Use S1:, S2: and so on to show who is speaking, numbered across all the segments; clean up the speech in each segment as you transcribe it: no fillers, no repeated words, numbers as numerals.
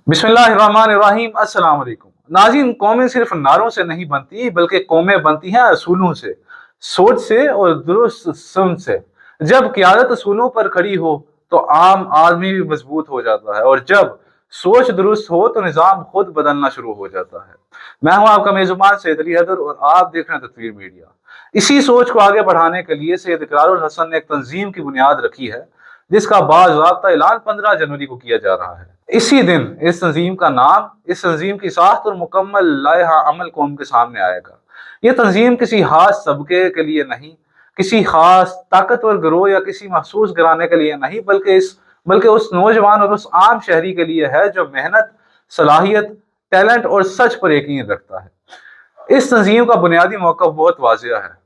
S1: बिस्मिल्लाहिर्रहमानिर्रहीम। अस्सलाम वालेकुम नाज़रीन, कौमें सिर्फ नारों से नहीं बनती बल्कि कौमें बनती हैं असूलों से, सोच से और दुरुस्त समझ से। जब क़यादत असूलों पर खड़ी हो तो आम आदमी भी मजबूत हो जाता है, और जब सोच दुरुस्त हो तो निज़ाम खुद बदलना शुरू हो जाता है। मैं हूं आपका मेज़बान सैयद अली हैदर, और आप देख रहे हैं तस्वीर मीडिया। इसी सोच को आगे बढ़ाने के लिए सैयद इकरारुल हसन ने एक तंजीम की बुनियाद रखी है, जिसका बाज़ाब्ता ऐलान 15 जनवरी को किया जा रहा है। इसी दिन इस तंजीम की साख्त और मुकम्मल लाइहा अमल कौम के सामने आएगा। ये तंजीम किसी खास तबके के लिए नहीं, किसी खास ताकतवर गिरोह या किसी मखसूस घराने के लिए नहीं, बल्कि उस नौजवान और उस आम शहरी के लिए है जो मेहनत, सलाहियत, टैलेंट और सच पर यकीन रखता है। इस तंजीम का बुनियादी मौक़िफ़ बहुत वाज़ेह है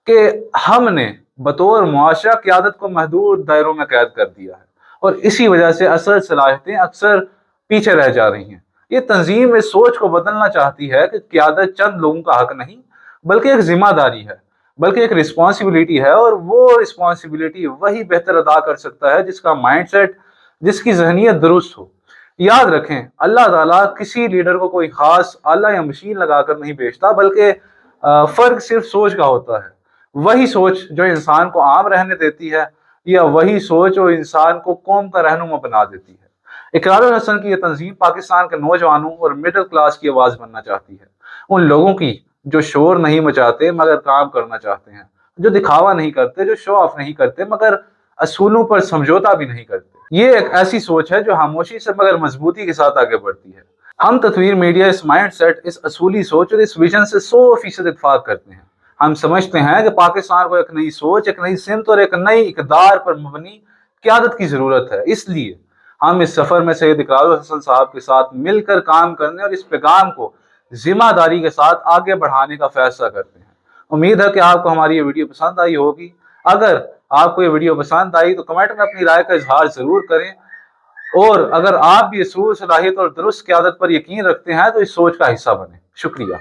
S1: कि हमने बतौर मुआशरा क़यादत को महदूद दायरों में कैद कर दिया है, और इसी वजह से असल सलाहियतें अक्सर पीछे रह जा रही हैं। ये तंजीम इस सोच को बदलना चाहती है कि क़यादत चंद लोगों का हक नहीं, बल्कि एक जिम्मेदारी है, बल्कि एक रिस्पॉन्सिबिलिटी है, और वो रिस्पॉन्सिबिलिटी वही बेहतर अदा कर सकता है जिसका माइंड सेट, जिसकी जहनीत दुरुस्त हो। याद रखें, अल्लाह ताला किसी लीडर को कोई खास आला या मशीन लगाकर नहीं भेजता, बल्कि फ़र्क सिर्फ सोच का होता है। वही सोच जो इंसान को आम रहने देती है, या वही सोच जो इंसान को कौम का रहनुमा बना देती है। इकरारुल हसन की यह तंजीम पाकिस्तान के नौजवानों और मिडिल क्लास की आवाज़ बनना चाहती है, उन लोगों की जो शोर नहीं मचाते मगर काम करना चाहते हैं, जो दिखावा नहीं करते, जो शो ऑफ नहीं करते मगर असूलों पर समझौता भी नहीं करते। ये एक ऐसी सोच है जो खामोशी से मगर मजबूती के साथ आगे बढ़ती है। हम तस्वीर मीडिया इस माइंड सेट, इस असूली सोच और इस विजन से 100% इत्तेफाक करते हैं। हम समझते हैं कि पाकिस्तान को एक नई सोच, एक नई सिमत और एक नई इक़दार पर मबनी क़यादत की ज़रूरत है। इसलिए हम इस सफ़र में सैयद इकरारुल हसन साहब के साथ मिलकर काम करने और इस पैगाम को जिम्मेदारी के साथ आगे बढ़ाने का फैसला करते हैं। उम्मीद है कि आपको हमारी ये वीडियो पसंद आई होगी। अगर आपको ये वीडियो पसंद आई तो कमेंट में अपनी राय का इजहार ज़रूर करें, और अगर आप भी असूल, सलाहियत और दुरुस्त क़यादत पर यकीन रखते हैं तो इस सोच का हिस्सा बने। शुक्रिया।